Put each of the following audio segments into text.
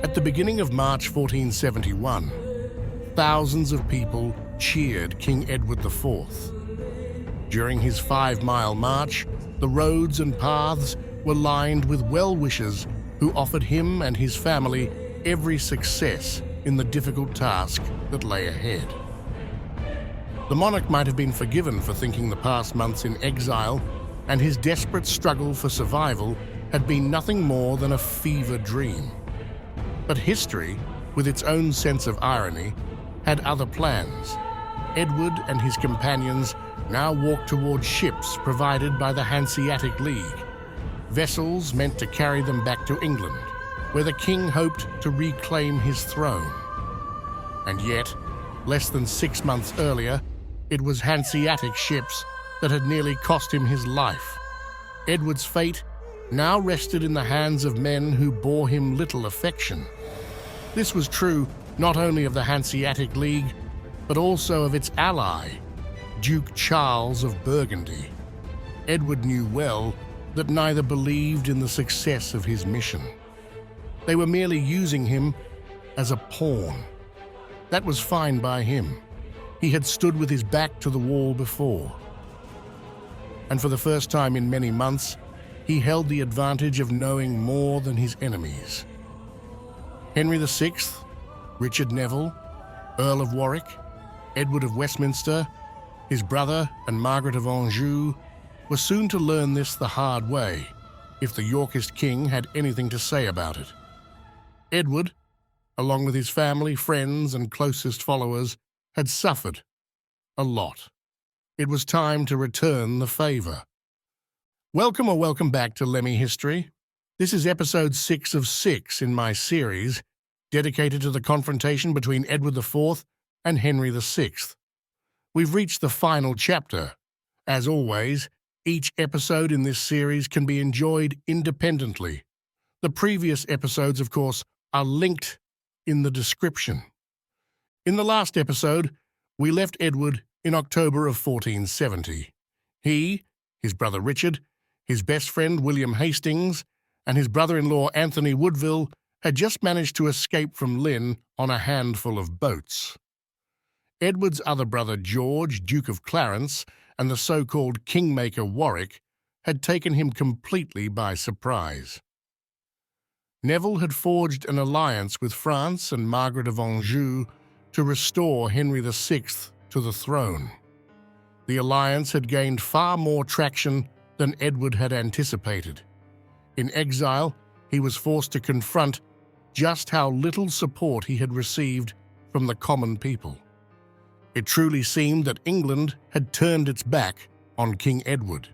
At the beginning of March 1471, thousands of people cheered King Edward IV. During his 5-mile march, the roads and paths were lined with well-wishers who offered him and his family every success in the difficult task that lay ahead. The monarch might have been forgiven for thinking the past months in exile and his desperate struggle for survival had been nothing more than a fever dream. But history, with its own sense of irony, had other plans. Edward and his companions now walked toward ships provided by the Hanseatic League, vessels meant to carry them back to England, where the king hoped to reclaim his throne. And yet, less than 6 months earlier, it was Hanseatic ships that had nearly cost him his life. Edward's fate now rested in the hands of men who bore him little affection. This was true not only of the Hanseatic League, but also of its ally, Duke Charles of Burgundy. Edward knew well that neither believed in the success of his mission. They were merely using him as a pawn. That was fine by him. He had stood with his back to the wall before. And for the first time in many months, he held the advantage of knowing more than his enemies. Henry VI, Richard Neville, Earl of Warwick, Edward of Westminster, his brother and Margaret of Anjou were soon to learn this the hard way, if the Yorkist king had anything to say about it. Edward, along with his family, friends, and closest followers, had suffered a lot. It was time to return the favour. Welcome or welcome back to Lemmy History. This is episode 6 of 6 in my series, dedicated to the confrontation between Edward IV and Henry VI. We've reached the final chapter. As always, each episode in this series can be enjoyed independently. The previous episodes, of course, are linked in the description. In the last episode, we left Edward in October of 1470. He, his brother Richard, his best friend William Hastings, and his brother-in-law Anthony Woodville had just managed to escape from Lynn on a handful of boats. Edward's other brother George, Duke of Clarence, and the so-called Kingmaker Warwick had taken him completely by surprise. Neville had forged an alliance with France and Margaret of Anjou to restore Henry VI to the throne. The alliance had gained far more traction than Edward had anticipated. In exile, he was forced to confront just how little support he had received from the common people. It truly seemed that England had turned its back on King Edward.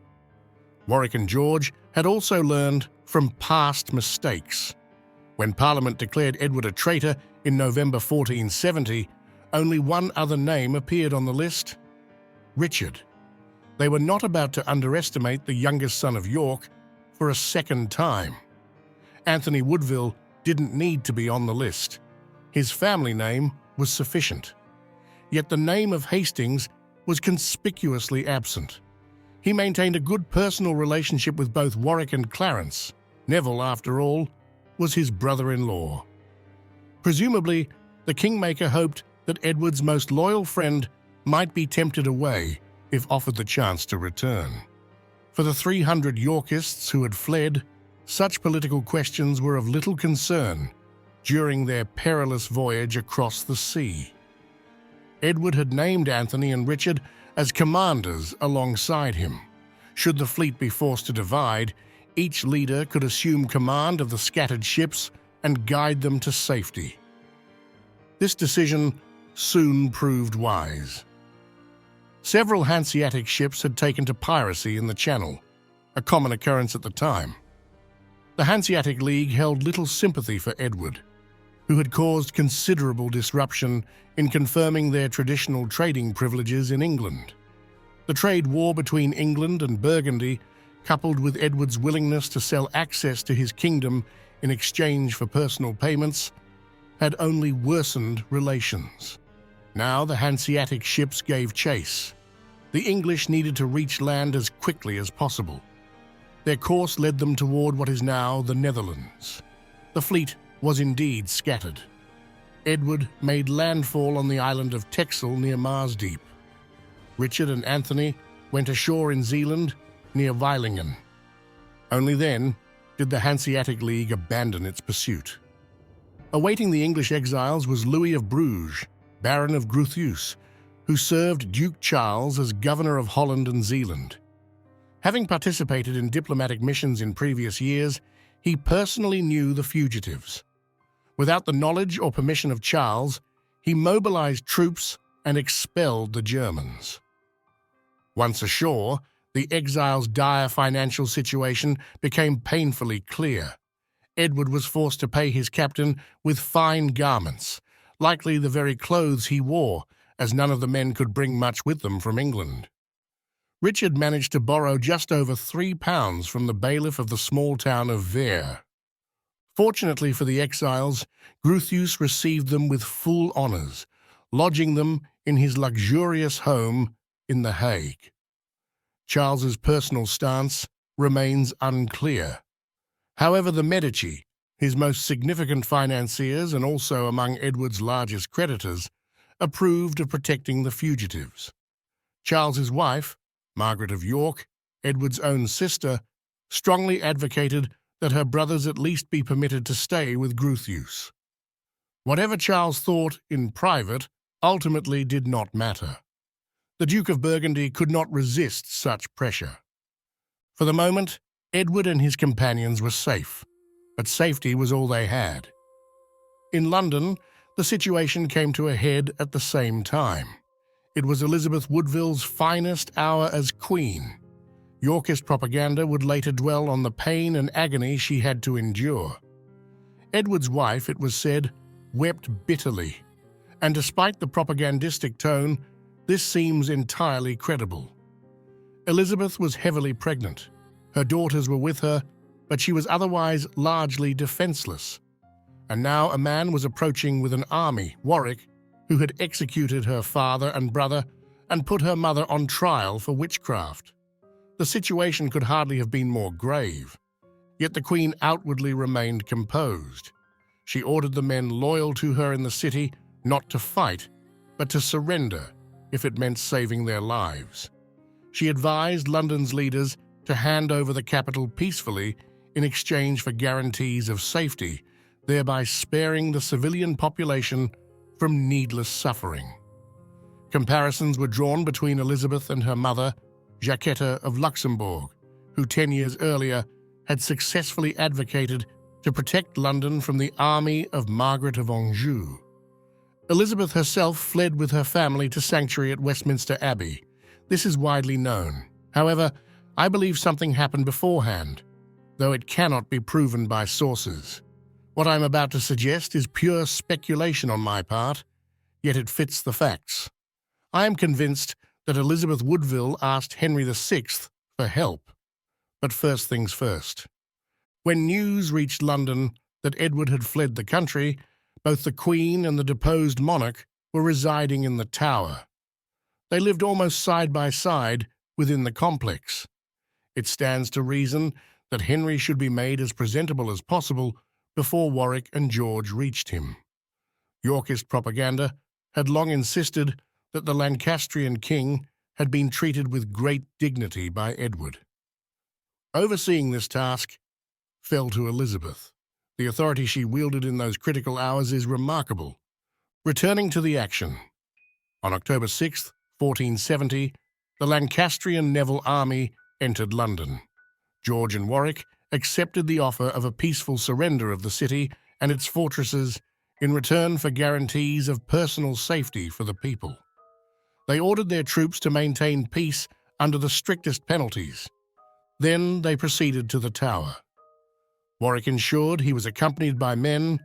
Warwick and George had also learned from past mistakes. When Parliament declared Edward a traitor in November 1470, only one other name appeared on the list: Richard. They were not about to underestimate the youngest son of York for a second time. Anthony Woodville didn't need to be on the list. His family name was sufficient. Yet the name of Hastings was conspicuously absent. He maintained a good personal relationship with both Warwick and Clarence. Neville, after all, was his brother-in-law. Presumably, the Kingmaker hoped that Edward's most loyal friend might be tempted away if offered the chance to return. For the 300 Yorkists who had fled, such political questions were of little concern during their perilous voyage across the sea. Edward had named Anthony and Richard as commanders alongside him. Should the fleet be forced to divide, each leader could assume command of the scattered ships and guide them to safety. This decision soon proved wise. Several Hanseatic ships had taken to piracy in the Channel, a common occurrence at the time. The Hanseatic League held little sympathy for Edward, who had caused considerable disruption in confirming their traditional trading privileges in England. The trade war between England and Burgundy, coupled with Edward's willingness to sell access to his kingdom in exchange for personal payments, had only worsened relations. Now the Hanseatic ships gave chase. The English needed to reach land as quickly as possible. Their course led them toward what is now the Netherlands. The fleet was indeed scattered. Edward made landfall on the island of Texel near Mars Deep. Richard and Anthony went ashore in Zealand near Weilingen. Only then did the Hanseatic League abandon its pursuit. Awaiting the English exiles was Louis of Bruges, Baron of Groothuis, who served Duke Charles as governor of Holland and Zealand. Having participated in diplomatic missions in previous years, he personally knew the fugitives. Without the knowledge or permission of Charles, he mobilized troops and expelled the Germans. Once ashore, the exiles' dire financial situation became painfully clear. Edward was forced to pay his captain with fine garments, likely the very clothes he wore, as none of the men could bring much with them from England. Richard managed to borrow just over £3 from the bailiff of the small town of Vere. Fortunately for the exiles, Groothuis received them with full honours, lodging them in his luxurious home in The Hague. Charles's personal stance remains unclear. However, the Medici, his most significant financiers and also among Edward's largest creditors, approved of protecting the fugitives. Charles's wife, Margaret of York, Edward's own sister, strongly advocated that her brothers at least be permitted to stay with Groothuis. Whatever Charles thought in private ultimately did not matter. The Duke of Burgundy could not resist such pressure. For the moment, Edward and his companions were safe, but safety was all they had. In London, the situation came to a head at the same time. It was Elizabeth Woodville's finest hour as Queen. Yorkist propaganda would later dwell on the pain and agony she had to endure. Edward's wife, it was said, wept bitterly, and despite the propagandistic tone, this seems entirely credible. Elizabeth was heavily pregnant. Her daughters were with her, but she was otherwise largely defenseless. And now a man was approaching with an army, Warwick, who had executed her father and brother and put her mother on trial for witchcraft. The situation could hardly have been more grave, yet the Queen outwardly remained composed. She ordered the men loyal to her in the city not to fight, but to surrender if it meant saving their lives. She advised London's leaders to hand over the capital peacefully in exchange for guarantees of safety, thereby sparing the civilian population from needless suffering. Comparisons were drawn between Elizabeth and her mother, Jacquetta of Luxembourg, who 10 years earlier had successfully advocated to protect London from the army of Margaret of Anjou. Elizabeth herself fled with her family to sanctuary at Westminster Abbey. This is widely known. However, I believe something happened beforehand, though it cannot be proven by sources. What I'm about to suggest is pure speculation on my part, yet it fits the facts. I am convinced that Elizabeth Woodville asked Henry VI for help. But first things first. When news reached London that Edward had fled the country, both the Queen and the deposed monarch were residing in the Tower. They lived almost side by side within the complex. It stands to reason that Henry should be made as presentable as possible before Warwick and George reached him. Yorkist propaganda had long insisted that the Lancastrian king had been treated with great dignity by Edward. Overseeing this task fell to Elizabeth. The authority she wielded in those critical hours is remarkable. Returning to the action. On October 6, 1470, the Lancastrian Neville army entered London. George and Warwick accepted the offer of a peaceful surrender of the city and its fortresses in return for guarantees of personal safety for the people. They ordered their troops to maintain peace under the strictest penalties. Then they proceeded to the Tower. Warwick ensured he was accompanied by men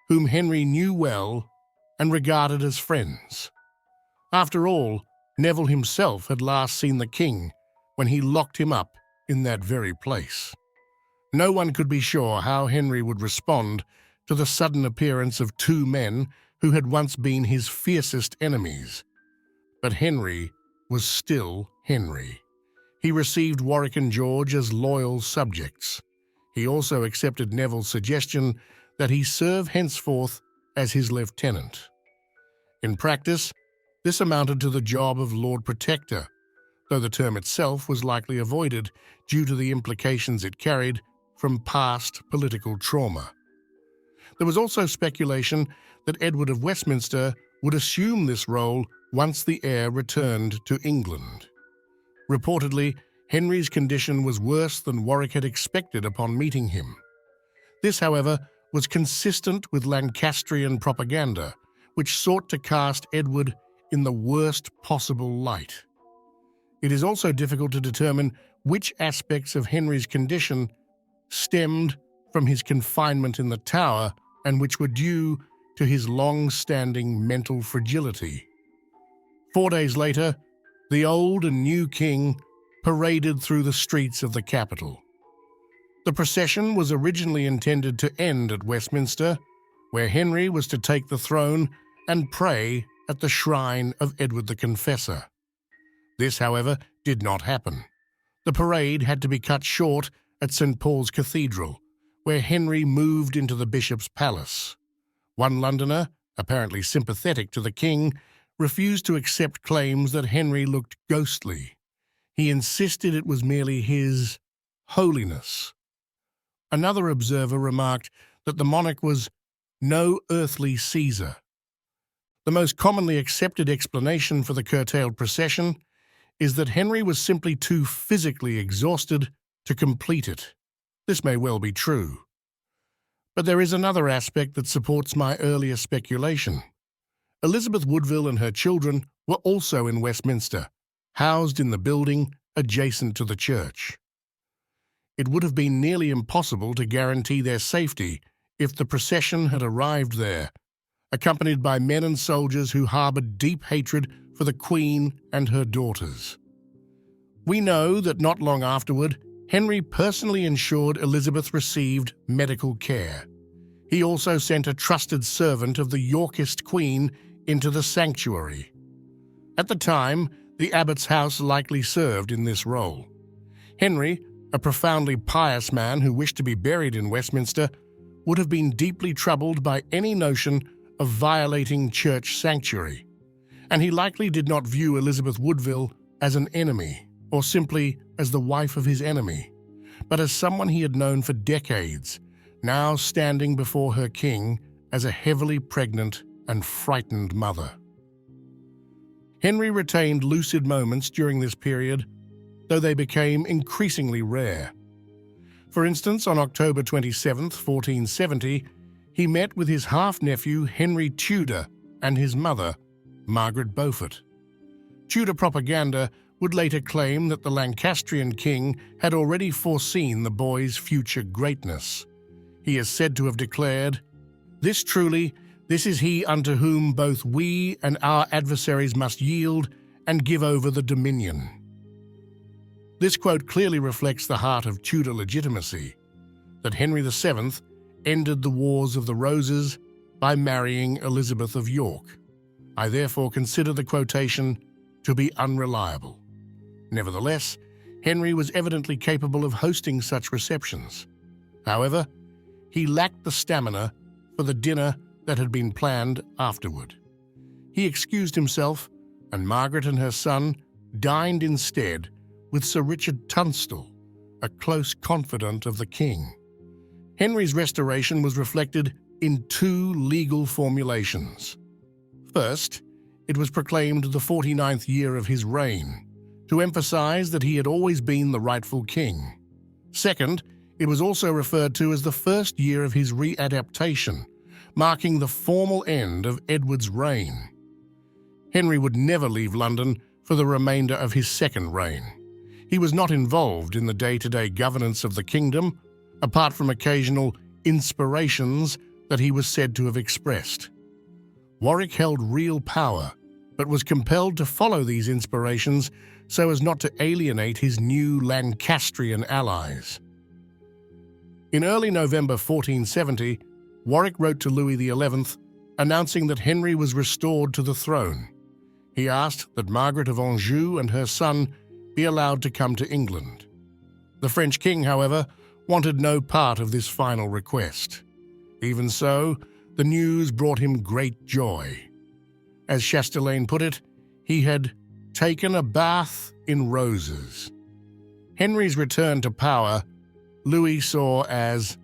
whom Henry knew well and regarded as friends. After all, Neville himself had last seen the king when he locked him up in that very place. No one could be sure how Henry would respond to the sudden appearance of two men who had once been his fiercest enemies. But Henry was still Henry. He received Warwick and George as loyal subjects. He also accepted Neville's suggestion that he serve henceforth as his lieutenant. In practice, this amounted to the job of Lord Protector, though the term itself was likely avoided due to the implications it carried from past political trauma. There was also speculation that Edward of Westminster would assume this role once the heir returned to England. Reportedly, Henry's condition was worse than Warwick had expected upon meeting him. This, however, was consistent with Lancastrian propaganda, which sought to cast Edward in the worst possible light. It is also difficult to determine which aspects of Henry's condition stemmed from his confinement in the Tower and which were due to his long-standing mental fragility. 4 days later, the old and new king paraded through the streets of the capital. The procession was originally intended to end at Westminster, where Henry was to take the throne and pray at the shrine of Edward the Confessor. This, however, did not happen. The parade had to be cut short at St. Paul's Cathedral, where Henry moved into the bishop's palace. One Londoner, apparently sympathetic to the king, refused to accept claims that Henry looked ghostly. He insisted it was merely his holiness. Another observer remarked that the monarch was no earthly Caesar. The most commonly accepted explanation for the curtailed procession is that Henry was simply too physically exhausted to complete it. This may well be true. But there is another aspect that supports my earlier speculation. Elizabeth Woodville and her children were also in Westminster, housed in the building adjacent to the church. It would have been nearly impossible to guarantee their safety if the procession had arrived there, accompanied by men and soldiers who harbored deep hatred for the Queen and her daughters. We know that not long afterward, Henry personally ensured Elizabeth received medical care. He also sent a trusted servant of the Yorkist Queen into the sanctuary. At the time, the abbot's house likely served in this role. Henry, a profoundly pious man who wished to be buried in Westminster, would have been deeply troubled by any notion of violating church sanctuary, and he likely did not view Elizabeth Woodville as an enemy or simply as the wife of his enemy, but as someone he had known for decades, now standing before her king as a heavily pregnant and frightened mother. Henry retained lucid moments during this period, though they became increasingly rare. For instance, on October 27, 1470, he met with his half-nephew Henry Tudor and his mother, Margaret Beaufort. Tudor propaganda would later claim that the Lancastrian king had already foreseen the boy's future greatness. He is said to have declared, "This is he unto whom both we and our adversaries must yield and give over the dominion." This quote clearly reflects the heart of Tudor legitimacy, that Henry VII ended the Wars of the Roses by marrying Elizabeth of York. I therefore consider the quotation to be unreliable. Nevertheless, Henry was evidently capable of hosting such receptions. However, he lacked the stamina for the dinner that had been planned afterward. He excused himself, and Margaret and her son dined instead with Sir Richard Tunstall, a close confidant of the king. Henry's restoration was reflected in two legal formulations. First, it was proclaimed the 49th year of his reign, to emphasize that he had always been the rightful king. Second, it was also referred to as the first year of his readaptation, marking the formal end of Edward's reign. Henry would never leave London for the remainder of his second reign. He was not involved in the day-to-day governance of the kingdom, apart from occasional inspirations that he was said to have expressed. Warwick held real power, but was compelled to follow these inspirations so as not to alienate his new Lancastrian allies. In early November 1470, Warwick wrote to Louis XI, announcing that Henry was restored to the throne. He asked that Margaret of Anjou and her son be allowed to come to England. The French king, however, wanted no part of this final request. Even so, the news brought him great joy. As Chastelain put it, he had taken a bath in roses. Henry's return to power, Louis saw as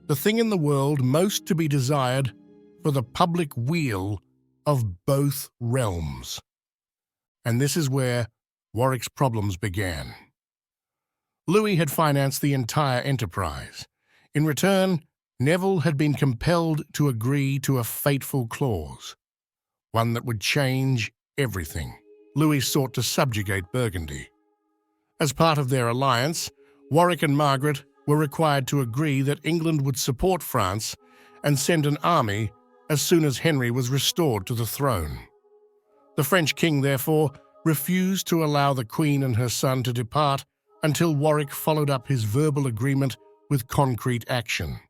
the thing in the world most to be desired for the public weal of both realms. And this is where Warwick's problems began. Louis had financed the entire enterprise. In return, Neville had been compelled to agree to a fateful clause, one that would change everything. Louis sought to subjugate Burgundy. As part of their alliance, Warwick and Margaret were required to agree that England would support France and send an army as soon as Henry was restored to the throne. The French king, therefore, refused to allow the Queen and her son to depart until Warwick followed up his verbal agreement with concrete action.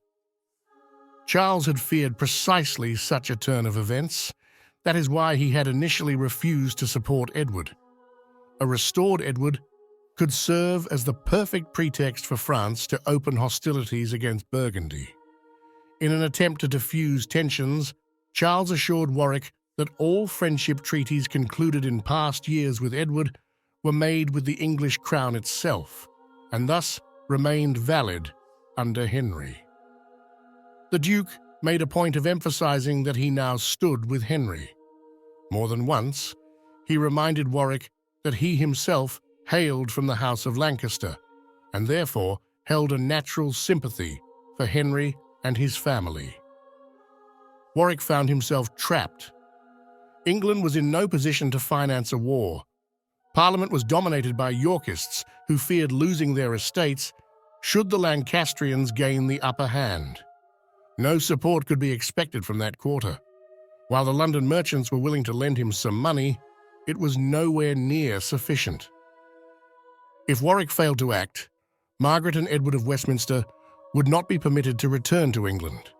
Charles had feared precisely such a turn of events. That is why he had initially refused to support Edward. A restored Edward could serve as the perfect pretext for France to open hostilities against Burgundy. In an attempt to diffuse tensions, Charles assured Warwick that all friendship treaties concluded in past years with Edward were made with the English crown itself, and thus remained valid under Henry. The Duke made a point of emphasizing that he now stood with Henry. More than once, he reminded Warwick that he himself hailed from the House of Lancaster, and therefore held a natural sympathy for Henry and his family. Warwick found himself trapped. England was in no position to finance a war. Parliament was dominated by Yorkists who feared losing their estates should the Lancastrians gain the upper hand. No support could be expected from that quarter. While the London merchants were willing to lend him some money, it was nowhere near sufficient. If Warwick failed to act, Margaret and Edward of Westminster would not be permitted to return to England,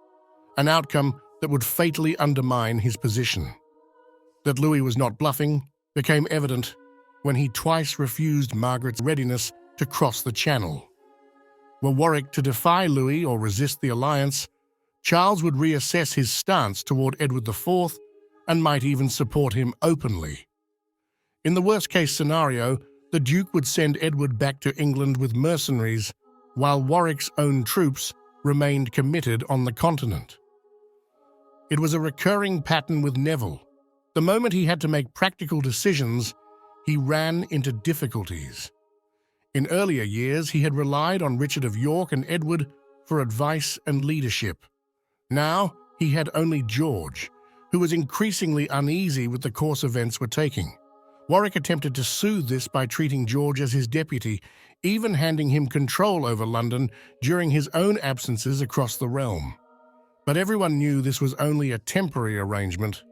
an outcome that would fatally undermine his position. That Louis was not bluffing became evident when he twice refused Margaret's readiness to cross the Channel. Were Warwick to defy Louis or resist the alliance, Charles would reassess his stance toward Edward IV and might even support him openly. In the worst-case scenario, the Duke would send Edward back to England with mercenaries, while Warwick's own troops remained committed on the continent. It was a recurring pattern with Neville. The moment he had to make practical decisions, he ran into difficulties. In earlier years, he had relied on Richard of York and Edward for advice and leadership. Now, he had only George, who was increasingly uneasy with the course events were taking. Warwick attempted to soothe this by treating George as his deputy, even handing him control over London during his own absences across the realm. But everyone knew this was only a temporary arrangement.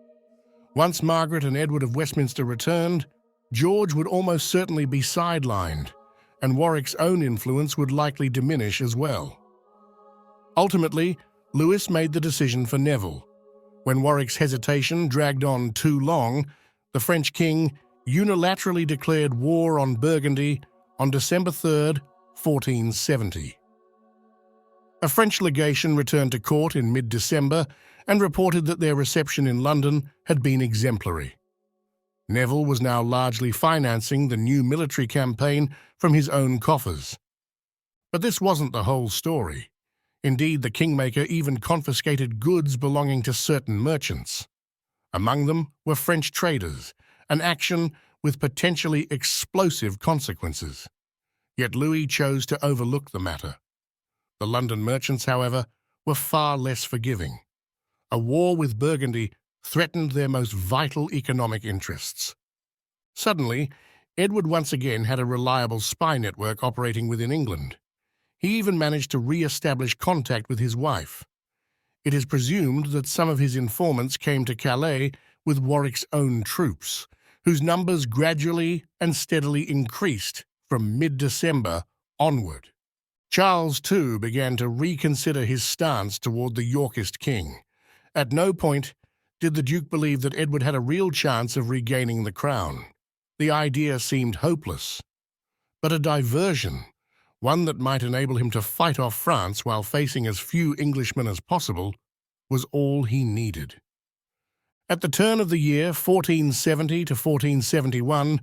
Once Margaret and Edward of Westminster returned, George would almost certainly be sidelined, and Warwick's own influence would likely diminish as well. Ultimately, Louis made the decision for Neville. When Warwick's hesitation dragged on too long, the French king unilaterally declared war on Burgundy on December 3, 1470. A French legation returned to court in mid-December and reported that their reception in London had been exemplary. Neville was now largely financing the new military campaign from his own coffers. But this wasn't the whole story. Indeed, the kingmaker even confiscated goods belonging to certain merchants. Among them were French traders, an action with potentially explosive consequences. Yet Louis chose to overlook the matter. The London merchants, however, were far less forgiving. A war with Burgundy threatened their most vital economic interests. Suddenly, Edward once again had a reliable spy network operating within England. He even managed to re-establish contact with his wife. It is presumed that some of his informants came to Calais with Warwick's own troops, whose numbers gradually and steadily increased from mid-December onward. Charles, too, began to reconsider his stance toward the Yorkist king. At no point did the Duke believe that Edward had a real chance of regaining the crown. The idea seemed hopeless. But a diversion, one that might enable him to fight off France while facing as few Englishmen as possible, was all he needed. At the turn of the year 1470 to 1471,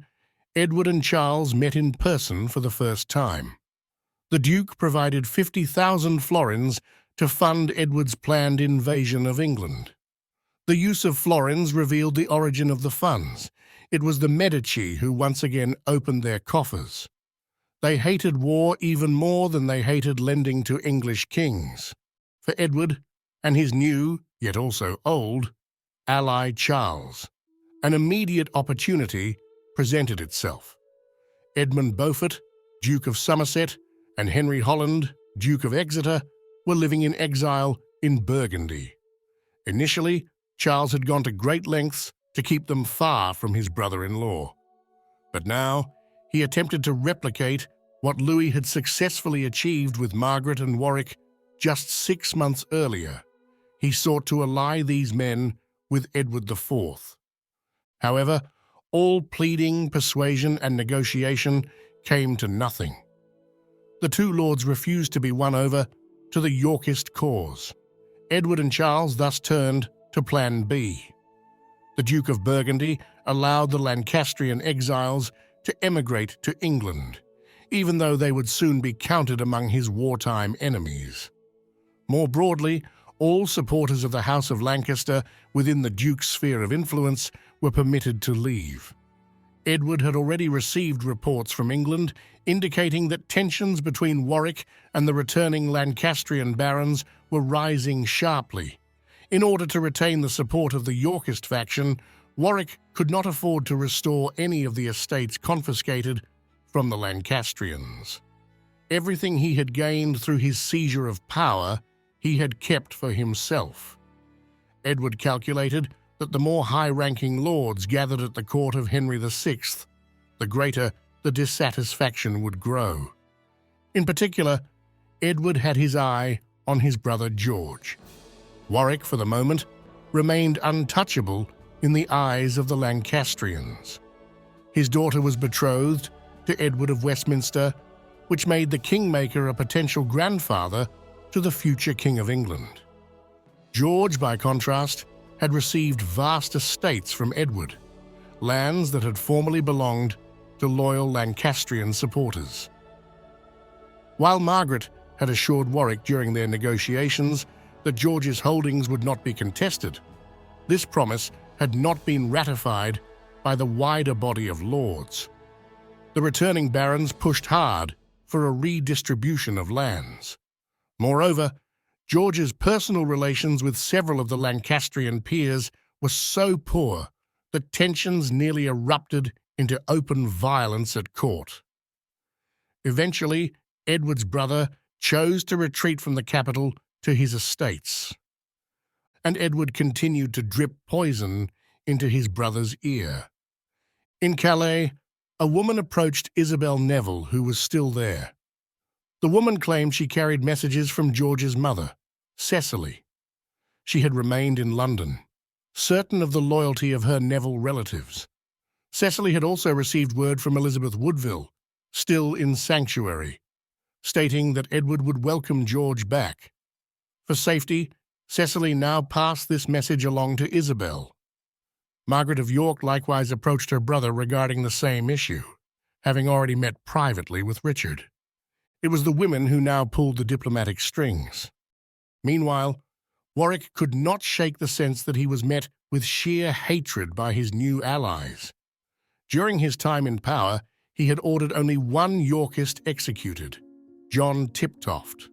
Edward and Charles met in person for the first time. The Duke provided 50,000 florins to fund Edward's planned invasion of England. The use of florins revealed the origin of the funds. It was the Medici who once again opened their coffers. They hated war even more than they hated lending to English kings. For Edward and his new, yet also old, ally Charles, an immediate opportunity presented itself. Edmund Beaufort, Duke of Somerset, and Henry Holland, Duke of Exeter, were living in exile in Burgundy. Initially, Charles had gone to great lengths to keep them far from his brother-in-law. But now, he attempted to replicate what Louis had successfully achieved with Margaret and Warwick just 6 months earlier. He sought to ally these men with Edward IV. However, all pleading, persuasion, and negotiation came to nothing. The two lords refused to be won over to the Yorkist cause. Edward and Charles thus turned to Plan B. The Duke of Burgundy allowed the Lancastrian exiles to emigrate to England, even though they would soon be counted among his wartime enemies. More broadly, all supporters of the House of Lancaster within the Duke's sphere of influence were permitted to leave. Edward had already received reports from England indicating that tensions between Warwick and the returning Lancastrian barons were rising sharply. In order to retain the support of the Yorkist faction, Warwick could not afford to restore any of the estates confiscated from the Lancastrians. Everything he had gained through his seizure of power, he had kept for himself. Edward calculated that the more high-ranking lords gathered at the court of Henry VI, the greater the dissatisfaction would grow. In particular, Edward had his eye on his brother George. Warwick, for the moment, remained untouchable in the eyes of the Lancastrians. His daughter was betrothed to Edward of Westminster, which made the kingmaker a potential grandfather to the future King of England. George, by contrast, had received vast estates from Edward, lands that had formerly belonged to loyal Lancastrian supporters. While Margaret had assured Warwick during their negotiations that George's holdings would not be contested, this promise had not been ratified by the wider body of lords. The returning barons pushed hard for a redistribution of lands. Moreover, George's personal relations with several of the Lancastrian peers were so poor that tensions nearly erupted into open violence at court. Eventually, Edward's brother chose to retreat from the capital to his estates, and Edward continued to drip poison into his brother's ear. In Calais, a woman approached Isabel Neville, who was still there. The woman claimed she carried messages from George's mother, Cecily. She had remained in London, certain of the loyalty of her Neville relatives. Cecily had also received word from Elizabeth Woodville, still in sanctuary, stating that Edward would welcome George back. For safety, Cecily now passed this message along to Isabel. Margaret of York likewise approached her brother regarding the same issue, having already met privately with Richard. It was the women who now pulled the diplomatic strings. Meanwhile, Warwick could not shake the sense that he was met with sheer hatred by his new allies. During his time in power, he had ordered only one Yorkist executed, John Tiptoft.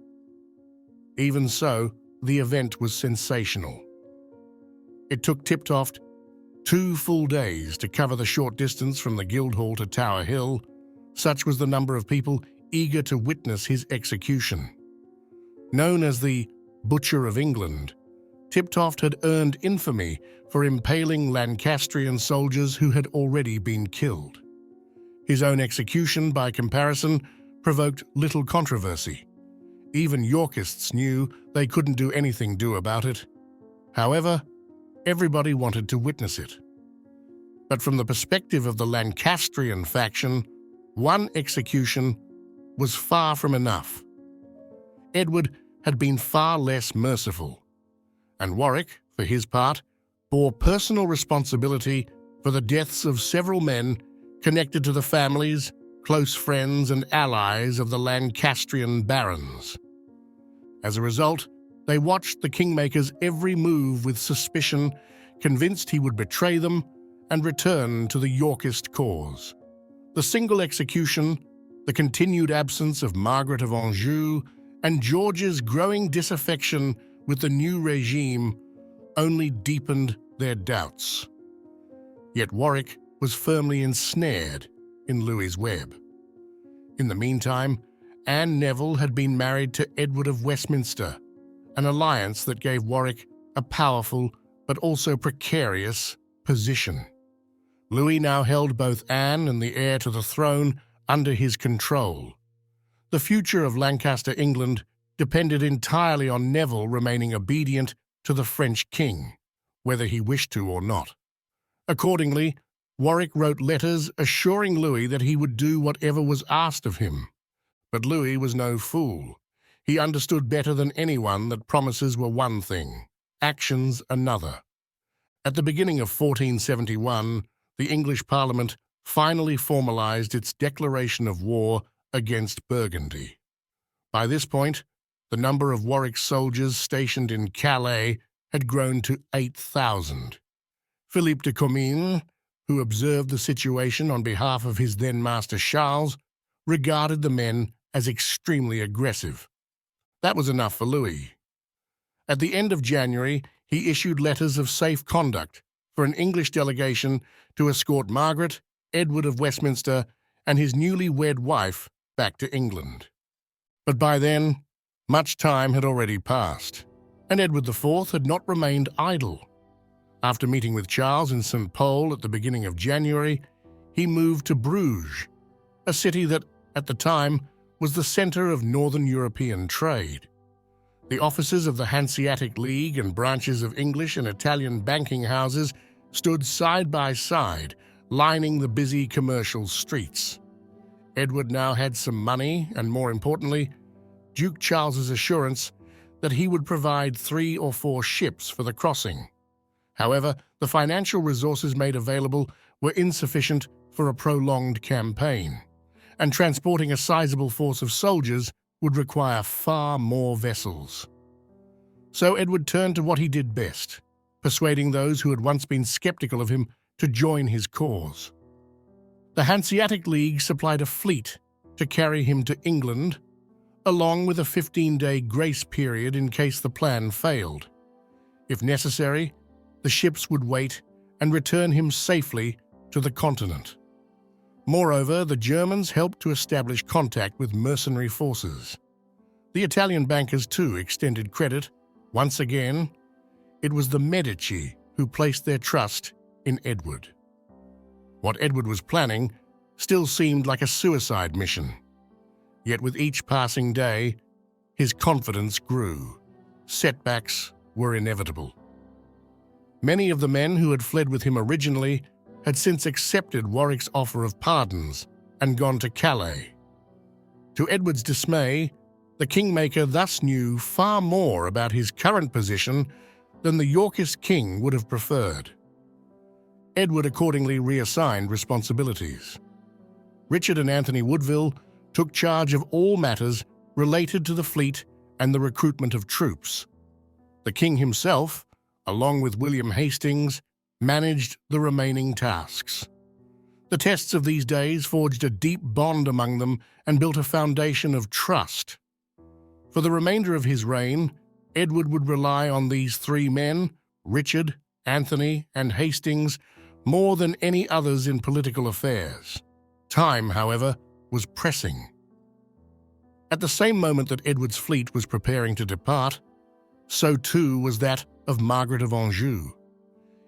Even so, the event was sensational. It took Tiptoft 2 full days to cover the short distance from the Guildhall to Tower Hill. Such was the number of people eager to witness his execution. Known as the Butcher of England, Tiptoft had earned infamy for impaling Lancastrian soldiers who had already been killed. His own execution, by comparison, provoked little controversy. Even Yorkists knew they couldn't do anything about it. However, everybody wanted to witness it. But from the perspective of the Lancastrian faction, one execution was far from enough. Edward had been far less merciful, and Warwick, for his part, bore personal responsibility for the deaths of several men connected to the families, close friends and allies of the Lancastrian barons. As a result, they watched the kingmaker's every move with suspicion, convinced he would betray them and return to the Yorkist cause. The single execution, the continued absence of Margaret of Anjou, and George's growing disaffection with the new regime only deepened their doubts. Yet Warwick was firmly ensnared in Louis's web. In the meantime, Anne Neville had been married to Edward of Westminster, an alliance that gave Warwick a powerful but also precarious position. Louis now held both Anne and the heir to the throne under his control. The future of Lancaster England depended entirely on Neville remaining obedient to the French king, whether he wished to or not. Accordingly, Warwick wrote letters assuring Louis that he would do whatever was asked of him. But Louis was no fool. He understood better than anyone that promises were one thing, actions another. At the beginning of 1471, the English Parliament finally formalized its declaration of war against Burgundy. By this point, the number of Warwick's soldiers stationed in Calais had grown to 8,000. Philippe de Comines, who observed the situation on behalf of his then-master Charles, regarded the men as extremely aggressive. That was enough for Louis. At the end of January, he issued letters of safe conduct for an English delegation to escort Margaret, Edward of Westminster, and his newly wed wife back to England. But by then, much time had already passed, and Edward IV had not remained idle. After meeting with Charles in St. Pol at the beginning of January, he moved to Bruges, a city that, at the time, was the center of Northern European trade. The offices of the Hanseatic League and branches of English and Italian banking houses stood side by side, lining the busy commercial streets. Edward now had some money and, more importantly, Duke Charles's assurance that he would provide 3 or 4 ships for the crossing. However, the financial resources made available were insufficient for a prolonged campaign, and transporting a sizable force of soldiers would require far more vessels. So Edward turned to what he did best, persuading those who had once been skeptical of him to join his cause. The Hanseatic League supplied a fleet to carry him to England, along with a 15-day grace period in case the plan failed. If necessary, the ships would wait and return him safely to the continent. Moreover, the Germans helped to establish contact with mercenary forces. The Italian bankers, too, extended credit. Once again, it was the Medici who placed their trust in Edward. What Edward was planning still seemed like a suicide mission. Yet with each passing day, his confidence grew. Setbacks were inevitable. Many of the men who had fled with him originally had since accepted Warwick's offer of pardons and gone to Calais. To Edward's dismay, the kingmaker thus knew far more about his current position than the Yorkist king would have preferred. Edward accordingly reassigned responsibilities. Richard and Anthony Woodville took charge of all matters related to the fleet and the recruitment of troops. The king himself, along with William Hastings, managed the remaining tasks. The tests of these days forged a deep bond among them and built a foundation of trust. For the remainder of his reign, Edward would rely on these 3 men, Richard, Anthony, and Hastings, more than any others in political affairs. Time, however, was pressing. At the same moment that Edward's fleet was preparing to depart, so too was that of Margaret of Anjou.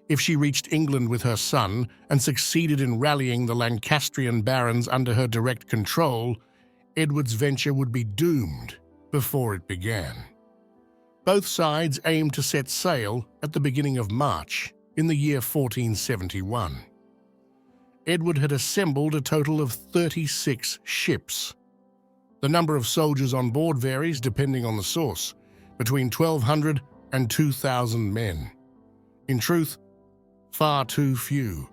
If she reached England with her son and succeeded in rallying the Lancastrian barons under her direct control, Edward's venture would be doomed before it began. Both sides aimed to set sail at the beginning of March in the year 1471. Edward had assembled a total of 36 ships. The number of soldiers on board varies depending on the source, between 1,200 and 2,000 men. In truth, far too few.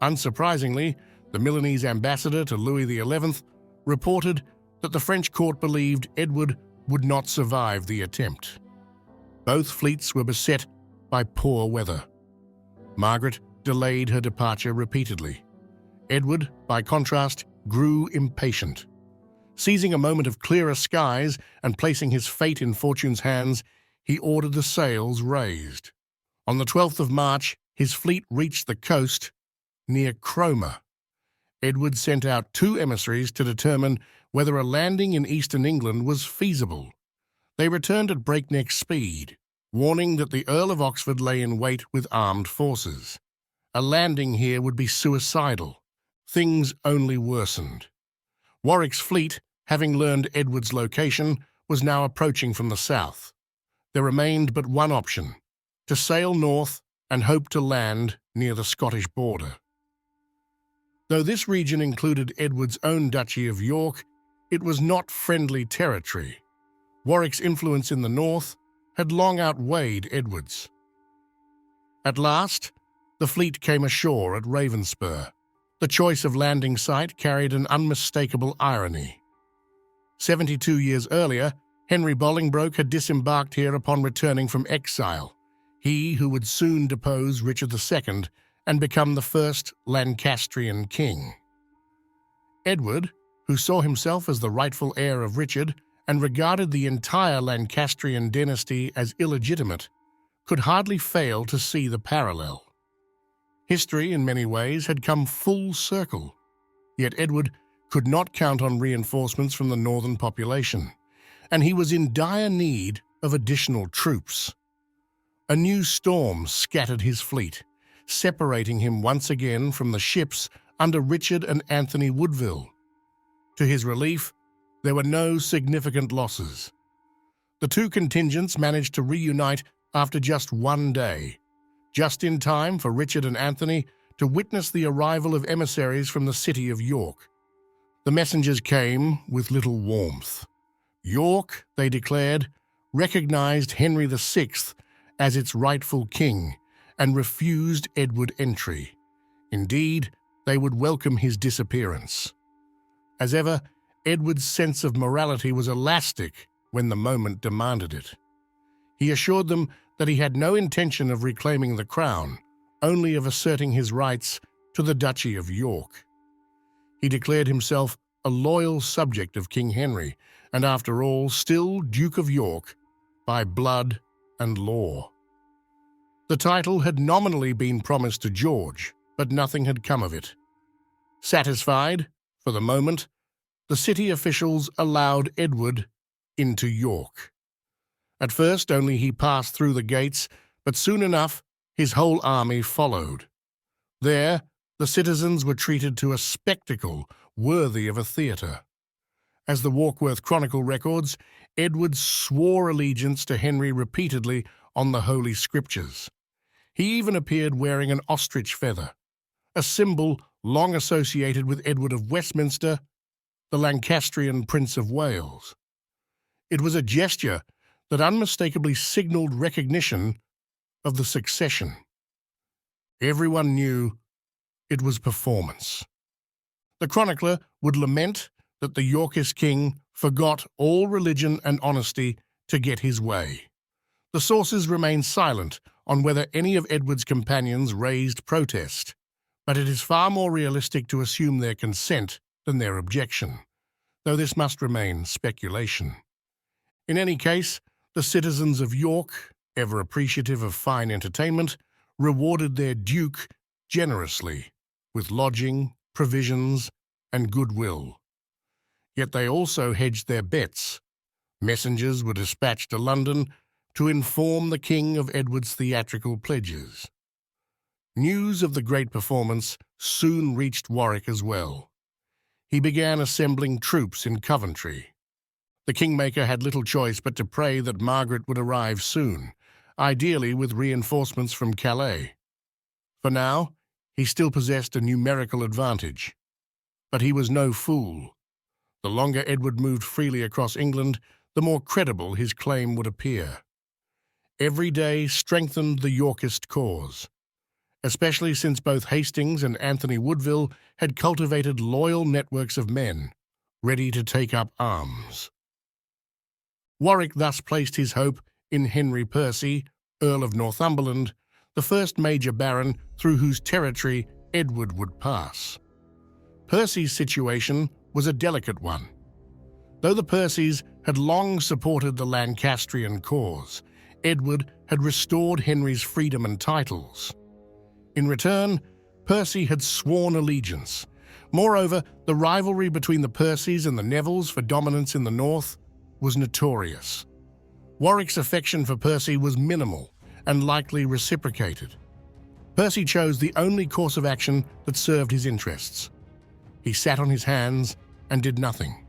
Unsurprisingly, the Milanese ambassador to Louis XI reported that the French court believed Edward would not survive the attempt. Both fleets were beset by poor weather. Margaret delayed her departure repeatedly. Edward, by contrast, grew impatient. Seizing a moment of clearer skies and placing his fate in fortune's hands, he ordered the sails raised. On the 12th of March, his fleet reached the coast near Cromer. Edward sent out 2 emissaries to determine whether a landing in eastern England was feasible. They returned at breakneck speed, warning that the Earl of Oxford lay in wait with armed forces. A landing here would be suicidal. Things only worsened. Warwick's fleet, having learned Edward's location, was now approaching from the south. There remained but one option: to sail north and hope to land near the Scottish border. Though this region included Edward's own Duchy of York, it was not friendly territory. Warwick's influence in the north had long outweighed Edward's. At last, the fleet came ashore at Ravenspur. The choice of landing site carried an unmistakable irony. 72 years earlier, Henry Bolingbroke had disembarked here upon returning from exile, he who would soon depose Richard II and become the first Lancastrian king. Edward, who saw himself as the rightful heir of Richard and regarded the entire Lancastrian dynasty as illegitimate, could hardly fail to see the parallel. History, in many ways, had come full circle, yet Edward could not count on reinforcements from the northern population, and he was in dire need of additional troops. A new storm scattered his fleet, separating him once again from the ships under Richard and Anthony Woodville. To his relief, there were no significant losses. The 2 contingents managed to reunite after just one day, just in time for Richard and Anthony to witness the arrival of emissaries from the city of York. The messengers came with little warmth. York, they declared, recognized Henry VI as its rightful king and refused Edward entry. Indeed, they would welcome his disappearance. As ever, Edward's sense of morality was elastic when the moment demanded it. He assured them that he had no intention of reclaiming the crown, only of asserting his rights to the Duchy of York. He declared himself a loyal subject of King Henry, and after all, still Duke of York by blood and law. The title had nominally been promised to George, but nothing had come of it. Satisfied, for the moment, the city officials allowed Edward into York. At first only he passed through the gates, but soon enough his whole army followed. There, the citizens were treated to a spectacle worthy of a theatre. As the Warkworth Chronicle records, Edward swore allegiance to Henry repeatedly on the Holy Scriptures. He even appeared wearing an ostrich feather, a symbol long associated with Edward of Westminster, the Lancastrian Prince of Wales. It was a gesture that unmistakably signalled recognition of the succession. Everyone knew it was performance. The chronicler would lament that the Yorkist king forgot all religion and honesty to get his way. The sources remain silent on whether any of Edward's companions raised protest, but it is far more realistic to assume their consent than their objection, though this must remain speculation. In any case, the citizens of York, ever appreciative of fine entertainment, rewarded their duke generously with lodging, provisions, and goodwill. Yet they also hedged their bets. Messengers were dispatched to London to inform the king of Edward's theatrical pledges. News of the great performance soon reached Warwick as well. He began assembling troops in Coventry. The kingmaker had little choice but to pray that Margaret would arrive soon, ideally with reinforcements from Calais. For now, he still possessed a numerical advantage. But he was no fool. The longer Edward moved freely across England, the more credible his claim would appear. Every day strengthened the Yorkist cause, especially since both Hastings and Anthony Woodville had cultivated loyal networks of men ready to take up arms. Warwick thus placed his hope in Henry Percy, Earl of Northumberland, the first major baron through whose territory Edward would pass. Percy's situation was a delicate one. Though the Percys had long supported the Lancastrian cause, Edward had restored Henry's freedom and titles. In return, Percy had sworn allegiance. Moreover, the rivalry between the Percys and the Nevilles for dominance in the north was notorious. Warwick's affection for Percy was minimal and likely reciprocated. Percy chose the only course of action that served his interests. He sat on his hands and did nothing.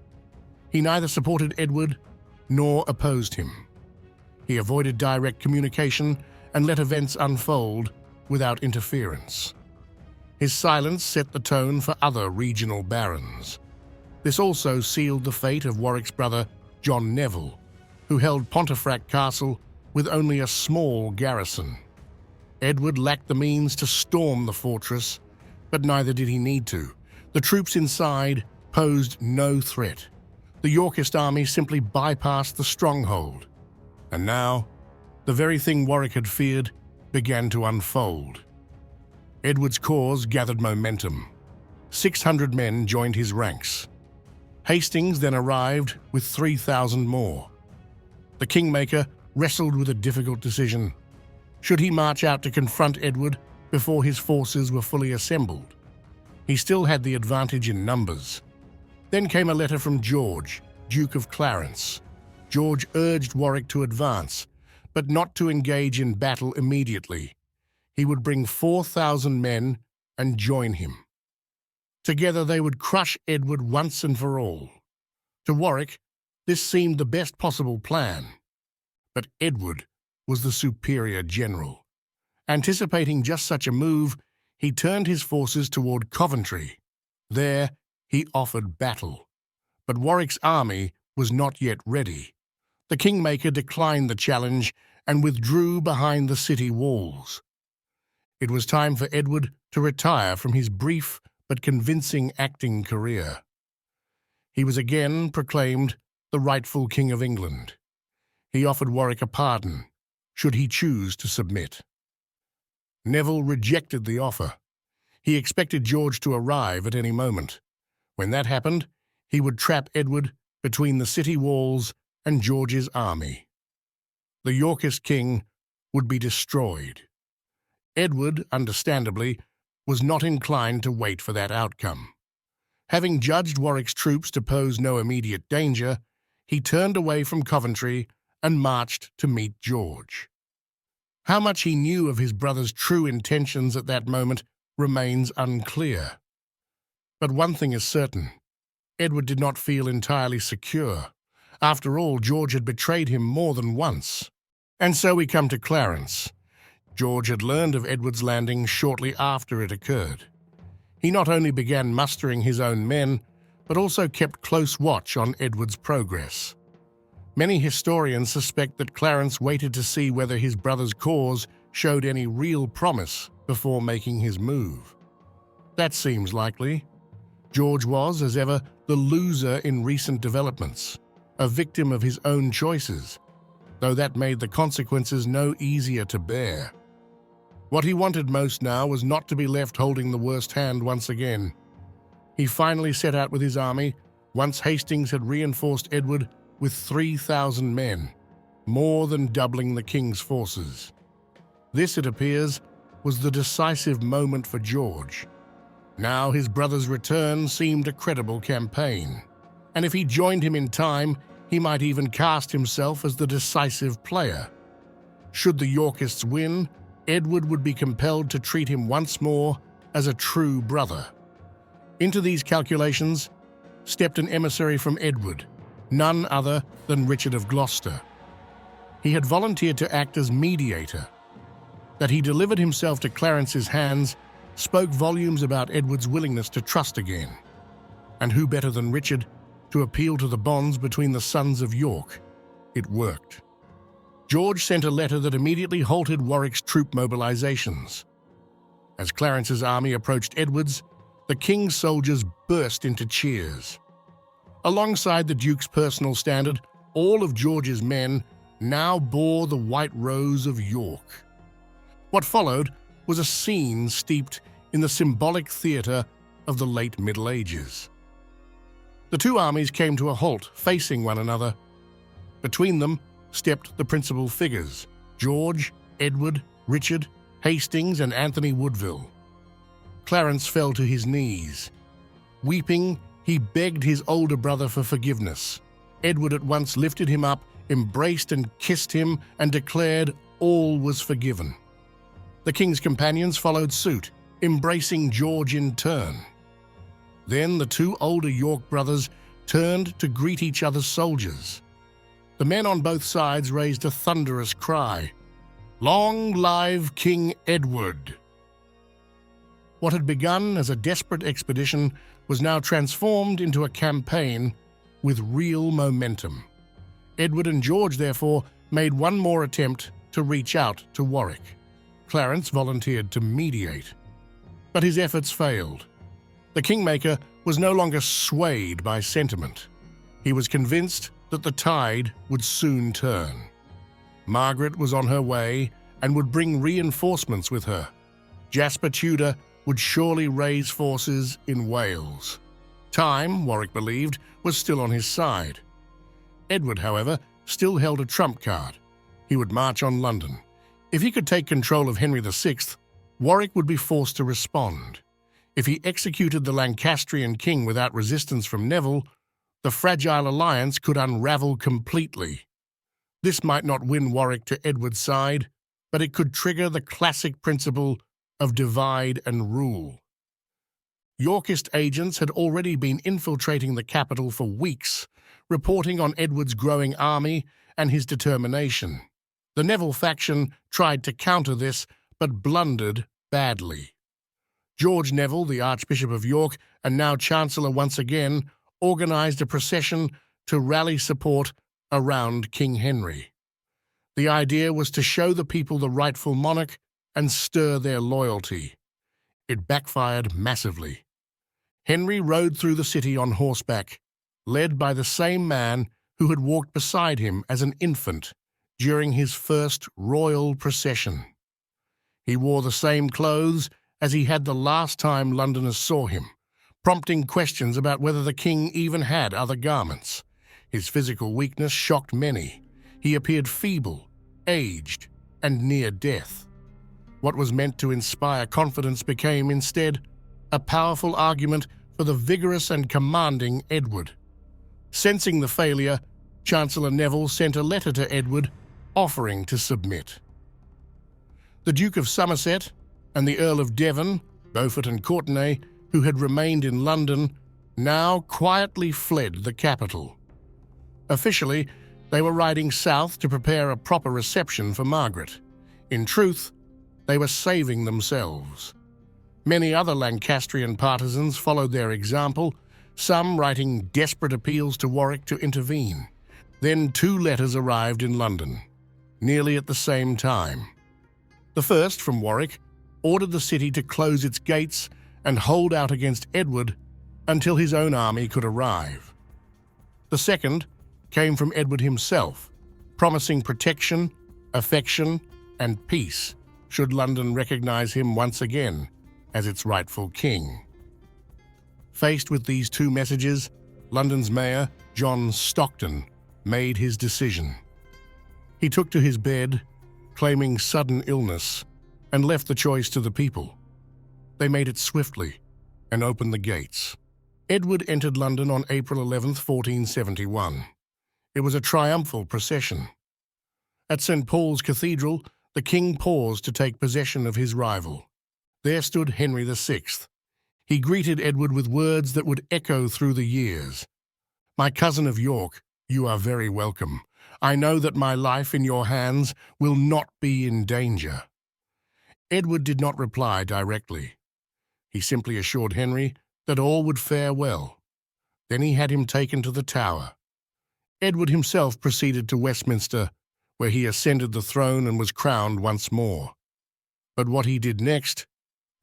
He neither supported Edward nor opposed him. He avoided direct communication and let events unfold without interference. His silence set the tone for other regional barons. This also sealed the fate of Warwick's brother, John Neville, who held Pontefract Castle with only a small garrison. Edward lacked the means to storm the fortress, but neither did he need to. The troops inside posed no threat. The Yorkist army simply bypassed the stronghold. And now, the very thing Warwick had feared began to unfold. Edward's cause gathered momentum. 600 men joined his ranks. Hastings then arrived with 3,000 more. The Kingmaker wrestled with a difficult decision. Should he march out to confront Edward before his forces were fully assembled? He still had the advantage in numbers. Then came a letter from George, Duke of Clarence. George urged Warwick to advance, but not to engage in battle immediately. He would bring 4,000 men and join him. Together they would crush Edward once and for all. To Warwick, this seemed the best possible plan. But Edward was the superior general. Anticipating just such a move, he turned his forces toward Coventry. There, he offered battle. But Warwick's army was not yet ready. The Kingmaker declined the challenge and withdrew behind the city walls. It was time for Edward to retire from his brief but convincing acting career. He was again proclaimed the rightful King of England. He offered Warwick a pardon, should he choose to submit. Neville rejected the offer. He expected George to arrive at any moment. When that happened, he would trap Edward between the city walls and George's army. The Yorkist king would be destroyed. Edward, understandably, was not inclined to wait for that outcome. Having judged Warwick's troops to pose no immediate danger, he turned away from Coventry and marched to meet George. How much he knew of his brother's true intentions at that moment remains unclear. But one thing is certain: Edward did not feel entirely secure. After all, George had betrayed him more than once. And so we come to Clarence. George had learned of Edward's landing shortly after it occurred. He not only began mustering his own men, but also kept close watch on Edward's progress. Many historians suspect that Clarence waited to see whether his brother's cause showed any real promise before making his move. That seems likely. George was, as ever, the loser in recent developments, a victim of his own choices, though that made the consequences no easier to bear. What he wanted most now was not to be left holding the worst hand once again. He finally set out with his army, once Hastings had reinforced Edward with 3,000 men, more than doubling the king's forces. This, it appears, was the decisive moment for George. Now his brother's return seemed a credible campaign, and if he joined him in time, he might even cast himself as the decisive player. Should the Yorkists win, Edward would be compelled to treat him once more as a true brother. Into these calculations stepped an emissary from Edward, none other than Richard of Gloucester. He had volunteered to act as mediator. That he delivered himself to Clarence's hands spoke volumes about Edward's willingness to trust again. And who better than Richard to appeal to the bonds between the sons of York. It worked. George sent a letter that immediately halted Warwick's troop mobilizations. As Clarence's army approached Edward's, the king's soldiers burst into cheers. Alongside the Duke's personal standard, all of George's men now bore the white rose of York. What followed was a scene steeped in the symbolic theatre of the late Middle Ages. The two armies came to a halt, facing one another. Between them stepped the principal figures: George, Edward, Richard, Hastings, and Anthony Woodville. Clarence fell to his knees. Weeping, he begged his older brother for forgiveness. Edward at once lifted him up, embraced and kissed him, and declared all was forgiven. The king's companions followed suit, embracing George in turn. Then the two older York brothers turned to greet each other's soldiers. The men on both sides raised a thunderous cry, "Long live King Edward!" What had begun as a desperate expedition was now transformed into a campaign with real momentum. Edward and George, therefore, made one more attempt to reach out to Warwick. Clarence volunteered to mediate, but his efforts failed. The kingmaker was no longer swayed by sentiment. He was convinced that the tide would soon turn. Margaret was on her way and would bring reinforcements with her. Jasper Tudor would surely raise forces in Wales. Time, Warwick believed, was still on his side. Edward, however, still held a trump card. He would march on London. If he could take control of Henry VI, Warwick would be forced to respond. If he executed the Lancastrian king without resistance from Neville, the fragile alliance could unravel completely. This might not win Warwick to Edward's side, but it could trigger the classic principle of divide and rule. Yorkist agents had already been infiltrating the capital for weeks, reporting on Edward's growing army and his determination. The Neville faction tried to counter this, but blundered badly. George Neville, the Archbishop of York and now Chancellor once again, organized a procession to rally support around King Henry. The idea was to show the people the rightful monarch and stir their loyalty. It backfired massively. Henry rode through the city on horseback, led by the same man who had walked beside him as an infant during his first royal procession. He wore the same clothes as he had the last time Londoners saw him, prompting questions about whether the king even had other garments. His physical weakness shocked many. He appeared feeble, aged, and near death. What was meant to inspire confidence became, instead, a powerful argument for the vigorous and commanding Edward. Sensing the failure, Chancellor Neville sent a letter to Edward offering to submit. The Duke of Somerset and the Earl of Devon, Beaufort and Courtenay, who had remained in London, now quietly fled the capital. Officially, they were riding south to prepare a proper reception for Margaret. In truth, they were saving themselves. Many other Lancastrian partisans followed their example, some writing desperate appeals to Warwick to intervene. Then two letters arrived in London, nearly at the same time. The first, from Warwick, ordered the city to close its gates and hold out against Edward until his own army could arrive. The second came from Edward himself, promising protection, affection, and peace should London recognize him once again as its rightful king. Faced with these two messages, London's mayor, John Stockton, made his decision. He took to his bed, claiming sudden illness, and left the choice to the people. They made it swiftly and opened the gates. Edward entered London on April 11, 1471. It was a triumphal procession. At St. Paul's Cathedral, the king paused to take possession of his rival. There stood Henry VI. He greeted Edward with words that would echo through the years. "My cousin of York, you are very welcome. I know that my life in your hands will not be in danger." Edward did not reply directly. He simply assured Henry that all would fare well. Then he had him taken to the Tower. Edward himself proceeded to Westminster, where he ascended the throne and was crowned once more. But what he did next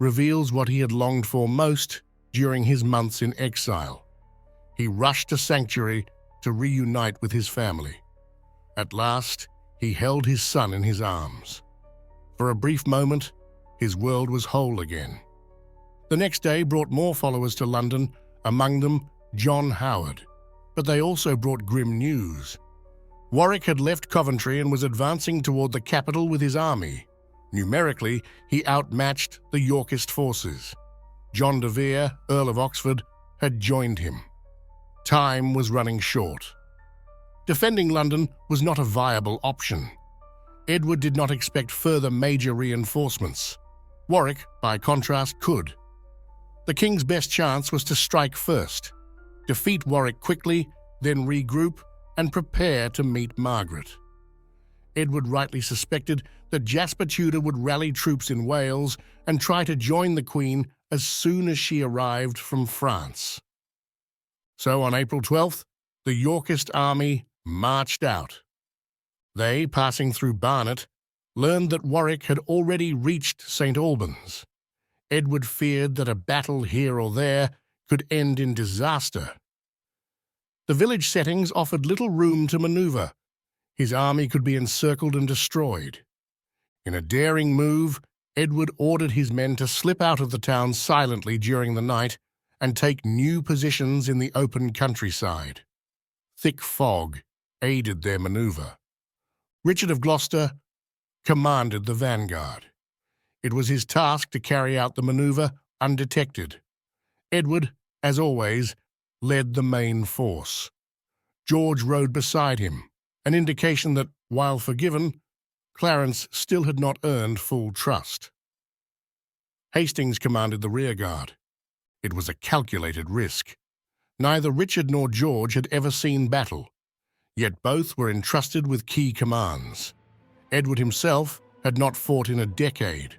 reveals what he had longed for most during his months in exile. He rushed to sanctuary to reunite with his family. At last, he held his son in his arms. For a brief moment, his world was whole again. The next day brought more followers to London, among them John Howard. But they also brought grim news. Warwick had left Coventry and was advancing toward the capital with his army. Numerically, he outmatched the Yorkist forces. John de Vere, Earl of Oxford, had joined him. Time was running short. Defending London was not a viable option. Edward did not expect further major reinforcements. Warwick, by contrast, could. The king's best chance was to strike first, defeat Warwick quickly, then regroup and prepare to meet Margaret. Edward rightly suspected that Jasper Tudor would rally troops in Wales and try to join the Queen as soon as she arrived from France. So on April 12th, the Yorkist army marched out. They, passing through Barnet, learned that Warwick had already reached St. Albans. Edward feared that a battle here or there could end in disaster. The village settings offered little room to maneuver. His army could be encircled and destroyed. In a daring move, Edward ordered his men to slip out of the town silently during the night and take new positions in the open countryside. Thick fog aided their maneuver. Richard of Gloucester commanded the vanguard. It was his task to carry out the maneuver undetected. Edward, as always, led the main force. George rode beside him, an indication that, while forgiven, Clarence still had not earned full trust. Hastings commanded the rearguard. It was a calculated risk. Neither Richard nor George had ever seen battle, yet both were entrusted with key commands. Edward himself had not fought in a decade.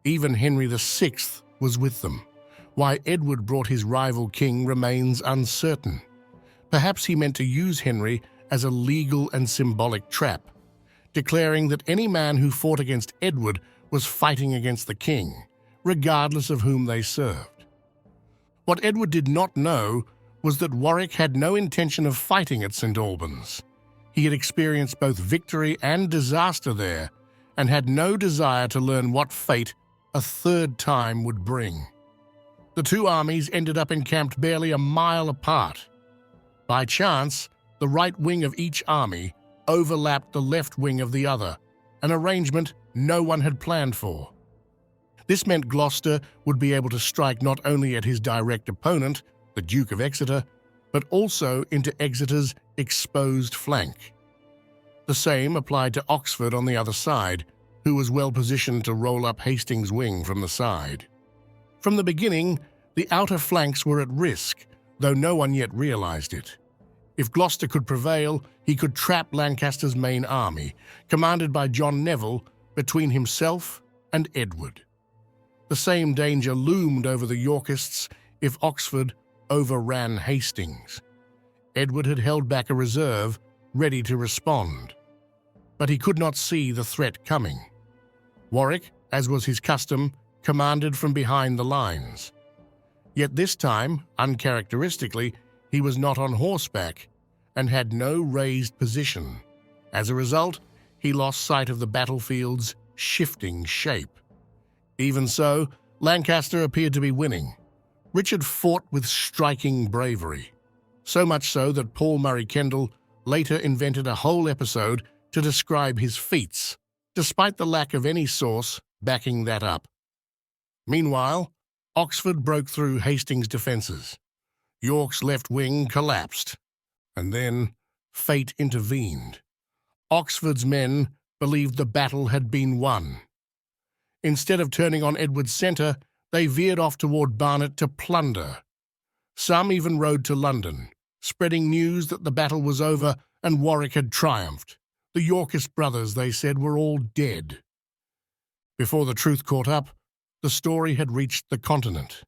Even Henry VI was with them. Why Edward brought his rival king remains uncertain. Perhaps he meant to use Henry as a legal and symbolic trap, declaring that any man who fought against Edward was fighting against the king, regardless of whom they served. What Edward did not know was that Warwick had no intention of fighting at St. Albans. He had experienced both victory and disaster there, and had no desire to learn what fate a third time would bring. The two armies ended up encamped barely a mile apart. By chance, the right wing of each army overlapped the left wing of the other, an arrangement no one had planned for. This meant Gloucester would be able to strike not only at his direct opponent, the Duke of Exeter, but also into Exeter's exposed flank. The same applied to Oxford on the other side, who was well positioned to roll up Hastings' wing from the side. From the beginning, the outer flanks were at risk, though no one yet realized it. If Gloucester could prevail, he could trap Lancaster's main army, commanded by John Neville, between himself and Edward. The same danger loomed over the Yorkists if Oxford overran Hastings. Edward had held back a reserve, ready to respond. But he could not see the threat coming. Warwick, as was his custom, commanded from behind the lines. Yet this time, uncharacteristically, he was not on horseback and had no raised position. As a result, he lost sight of the battlefield's shifting shape. Even so, Lancaster appeared to be winning. Richard fought with striking bravery, so much so that Paul Murray Kendall later invented a whole episode to describe his feats, despite the lack of any source backing that up. Meanwhile, Oxford broke through Hastings' defences. York's left wing collapsed, and then fate intervened. Oxford's men believed the battle had been won. Instead of turning on Edward's centre, they veered off toward Barnet to plunder. Some even rode to London, spreading news that the battle was over and Warwick had triumphed. The Yorkist brothers, they said, were all dead. Before the truth caught up, the story had reached the continent.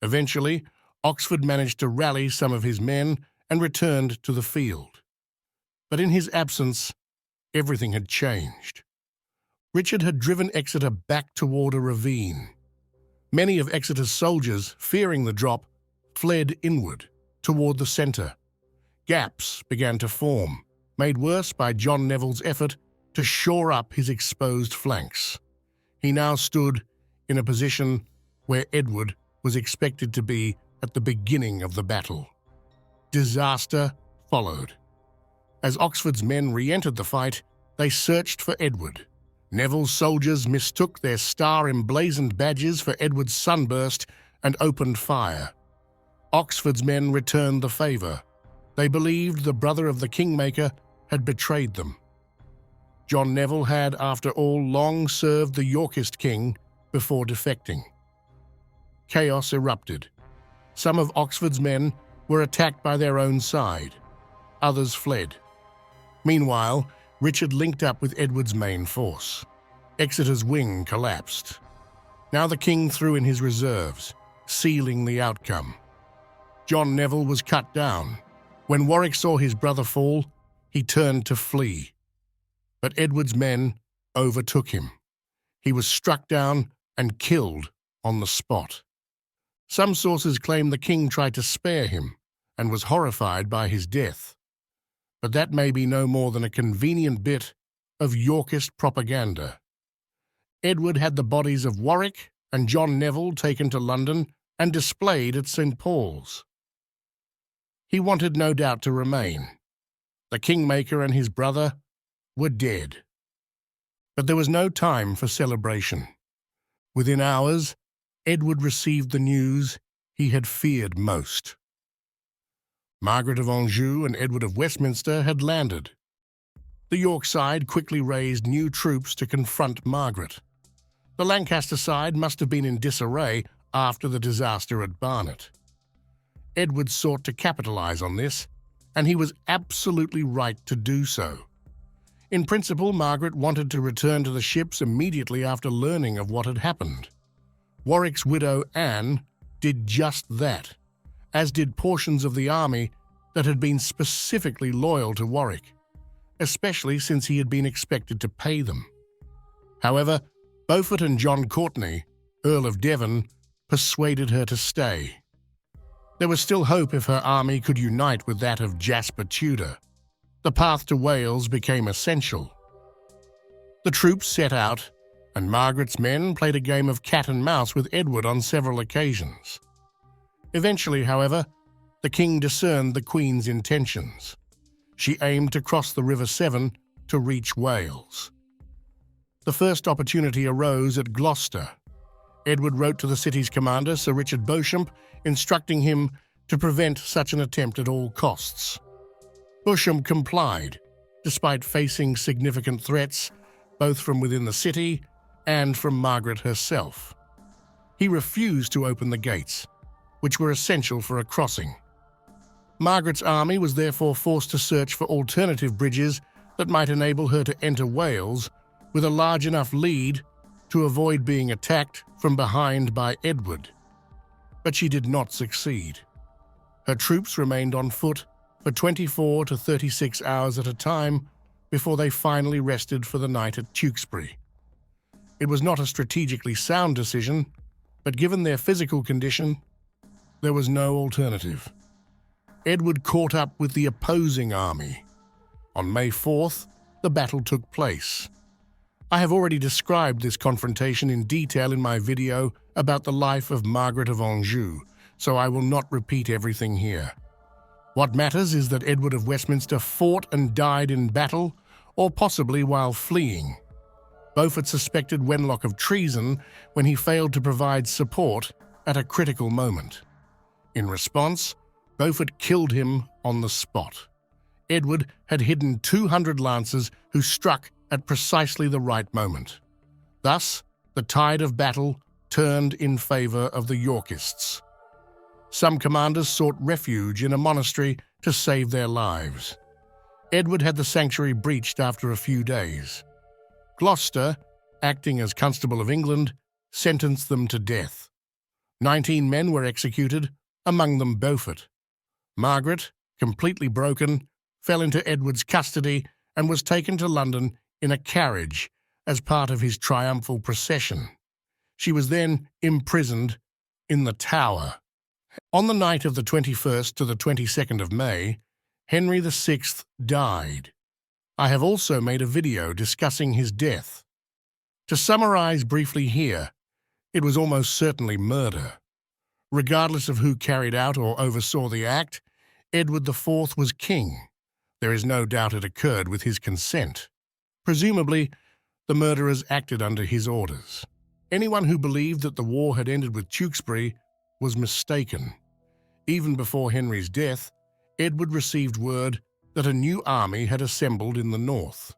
Eventually, Oxford managed to rally some of his men and returned to the field. But in his absence, everything had changed. Richard had driven Exeter back toward a ravine. Many of Exeter's soldiers, fearing the drop, fled inward, toward the centre. Gaps began to form, made worse by John Neville's effort to shore up his exposed flanks. He now stood in a position where Edward was expected to be at the beginning of the battle. Disaster followed. As Oxford's men re-entered the fight, they searched for Edward. Neville's soldiers mistook their star-emblazoned badges for Edward's sunburst and opened fire. Oxford's men returned the favour. They believed the brother of the Kingmaker had betrayed them. John Neville had, after all, long served the Yorkist king before defecting. Chaos erupted. Some of Oxford's men were attacked by their own side. Others fled. Meanwhile, Richard linked up with Edward's main force. Exeter's wing collapsed. Now the king threw in his reserves, sealing the outcome. John Neville was cut down. When Warwick saw his brother fall, he turned to flee. But Edward's men overtook him. He was struck down and killed on the spot. Some sources claim the king tried to spare him and was horrified by his death. But that may be no more than a convenient bit of Yorkist propaganda. Edward had the bodies of Warwick and John Neville taken to London and displayed at St. Paul's. He wanted no doubt to remain. The Kingmaker and his brother were dead. But there was no time for celebration. Within hours, Edward received the news he had feared most. Margaret of Anjou and Edward of Westminster had landed. The York side quickly raised new troops to confront Margaret. The Lancaster side must have been in disarray after the disaster at Barnet. Edward sought to capitalize on this, and he was absolutely right to do so. In principle, Margaret wanted to return to the ships immediately after learning of what had happened. Warwick's widow, Anne, did just that, as did portions of the army that had been specifically loyal to Warwick, especially since he had been expected to pay them. However, Beaufort and John Courtenay, Earl of Devon, persuaded her to stay. There was still hope if her army could unite with that of Jasper Tudor. The path to Wales became essential. The troops set out, and Margaret's men played a game of cat and mouse with Edward on several occasions. Eventually, however, the king discerned the Queen's intentions. She aimed to cross the River Severn to reach Wales. The first opportunity arose at Gloucester. Edward wrote to the city's commander, Sir Richard Beauchamp, instructing him to prevent such an attempt at all costs. Beauchamp complied, despite facing significant threats both from within the city and from Margaret herself. He refused to open the gates, which were essential for a crossing. Margaret's army was therefore forced to search for alternative bridges that might enable her to enter Wales with a large enough lead to avoid being attacked from behind by Edward. But she did not succeed. Her troops remained on foot for 24 to 36 hours at a time before they finally rested for the night at Tewkesbury. It was not a strategically sound decision, but given their physical condition, there was no alternative. Edward caught up with the opposing army. On May 4th, the battle took place. I have already described this confrontation in detail in my video about the life of Margaret of Anjou, so I will not repeat everything here. What matters is that Edward of Westminster fought and died in battle, or possibly while fleeing. Beaufort suspected Wenlock of treason when he failed to provide support at a critical moment. In response, Beaufort killed him on the spot. Edward had hidden 200 lancers who struck at precisely the right moment. Thus, the tide of battle turned in favour of the Yorkists. Some commanders sought refuge in a monastery to save their lives. Edward had the sanctuary breached after a few days. Gloucester, acting as Constable of England, sentenced them to death. 19 men were executed, among them Beaufort. Margaret, completely broken, fell into Edward's custody and was taken to London in a carriage as part of his triumphal procession. She was then imprisoned in the Tower. On the night of the 21st to the 22nd of May, Henry VI died. I have also made a video discussing his death. To summarize briefly here, it was almost certainly murder. Regardless of who carried out or oversaw the act, Edward IV was king. There is no doubt it occurred with his consent. Presumably, the murderers acted under his orders. Anyone who believed that the war had ended with Tewkesbury was mistaken. Even before Henry's death, Edward received word that a new army had assembled in the north.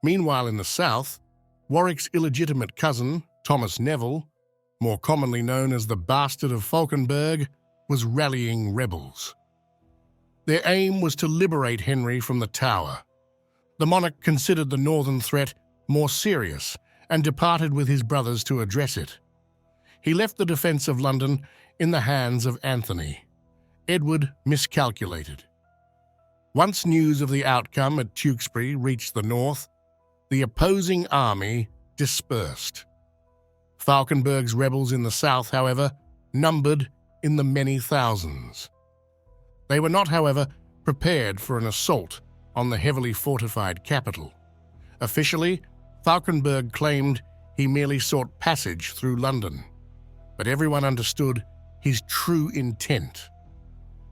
Meanwhile, in the south, Warwick's illegitimate cousin, Thomas Neville, more commonly known as the Bastard of Falkenberg, was rallying rebels. Their aim was to liberate Henry from the Tower. The monarch considered the northern threat more serious and departed with his brothers to address it. He left the defence of London in the hands of Anthony. Edward miscalculated. Once news of the outcome at Tewkesbury reached the north, the opposing army dispersed. Falkenberg's rebels in the south, however, numbered in the many thousands. They were not, however, prepared for an assault on the heavily fortified capital. Officially, Falkenberg claimed he merely sought passage through London, but everyone understood his true intent.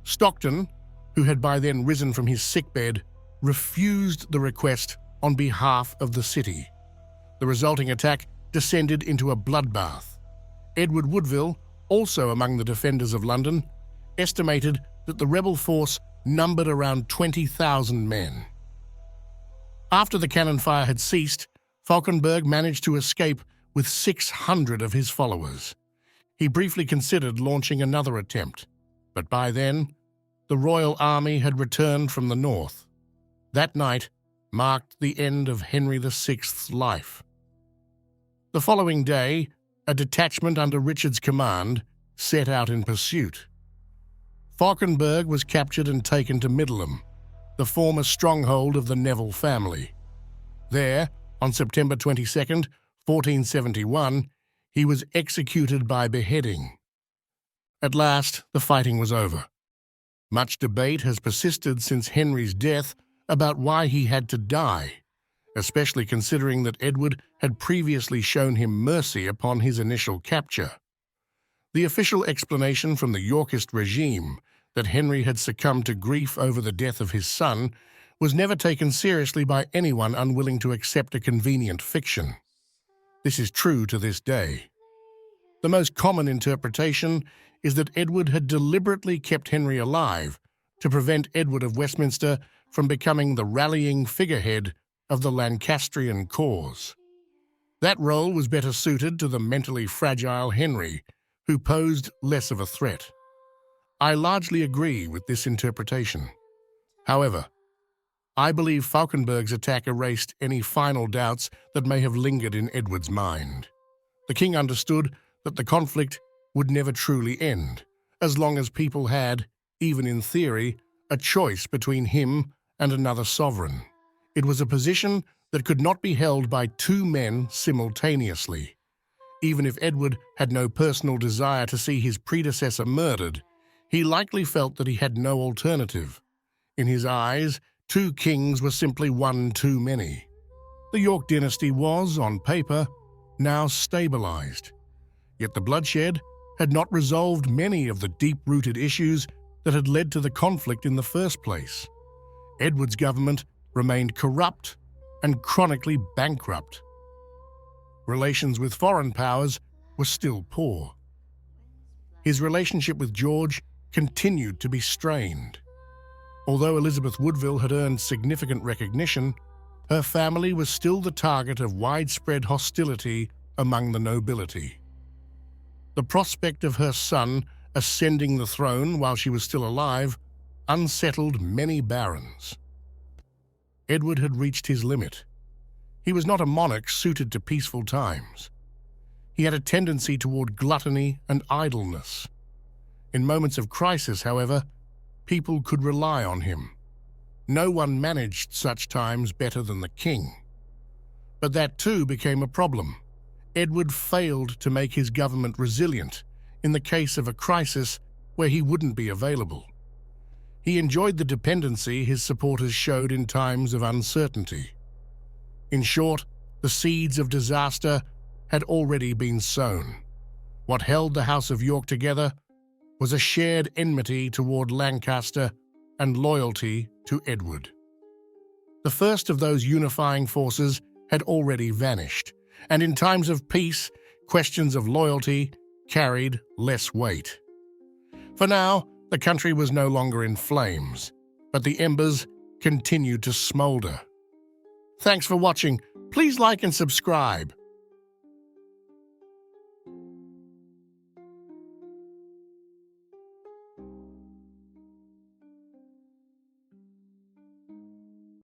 Stockton, who had by then risen from his sickbed, refused the request on behalf of the city. The resulting attack descended into a bloodbath. Edward Woodville, also among the defenders of London, estimated that the rebel force numbered around 20,000 men. After the cannon fire had ceased, Falkenberg managed to escape with 600 of his followers. He briefly considered launching another attempt, but by then, the royal army had returned from the north. That night marked the end of Henry VI's life. The following day, a detachment under Richard's command set out in pursuit. Falkenberg was captured and taken to Middleham, the former stronghold of the Neville family. There, on September 22, 1471, he was executed by beheading. At last, the fighting was over. Much debate has persisted since Henry's death about why he had to die, especially considering that Edward had previously shown him mercy upon his initial capture. The official explanation from the Yorkist regime that Henry had succumbed to grief over the death of his son was never taken seriously by anyone unwilling to accept a convenient fiction. This is true to this day. The most common interpretation is that Edward had deliberately kept Henry alive to prevent Edward of Westminster from becoming the rallying figurehead of the Lancastrian cause. That role was better suited to the mentally fragile Henry, who posed less of a threat. I largely agree with this interpretation. However, I believe Falkenberg's attack erased any final doubts that may have lingered in Edward's mind. The king understood that the conflict would never truly end, as long as people had, even in theory, a choice between him and another sovereign. It was a position that could not be held by two men simultaneously. Even if Edward had no personal desire to see his predecessor murdered, he likely felt that he had no alternative. In his eyes, two kings were simply one too many. The York dynasty was, on paper, now stabilized. Yet the bloodshed had not resolved many of the deep-rooted issues that had led to the conflict in the first place. Edward's government remained corrupt and chronically bankrupt. Relations with foreign powers were still poor. His relationship with George continued to be strained. Although Elizabeth Woodville had earned significant recognition, her family was still the target of widespread hostility among the nobility. The prospect of her son ascending the throne while she was still alive unsettled many barons. Edward had reached his limit. He was not a monarch suited to peaceful times. He had a tendency toward gluttony and idleness. In moments of crisis, however, people could rely on him. No one managed such times better than the king. But that too became a problem. Edward failed to make his government resilient in the case of a crisis where he wouldn't be available. He enjoyed the dependency his supporters showed in times of uncertainty. In short, the seeds of disaster had already been sown. What held the House of York together was a shared enmity toward Lancaster and loyalty to Edward. The first of those unifying forces had already vanished, and in times of peace, questions of loyalty carried less weight. For now, the country was no longer in flames, but the embers continued to smolder. Thanks for watching. Please like and subscribe.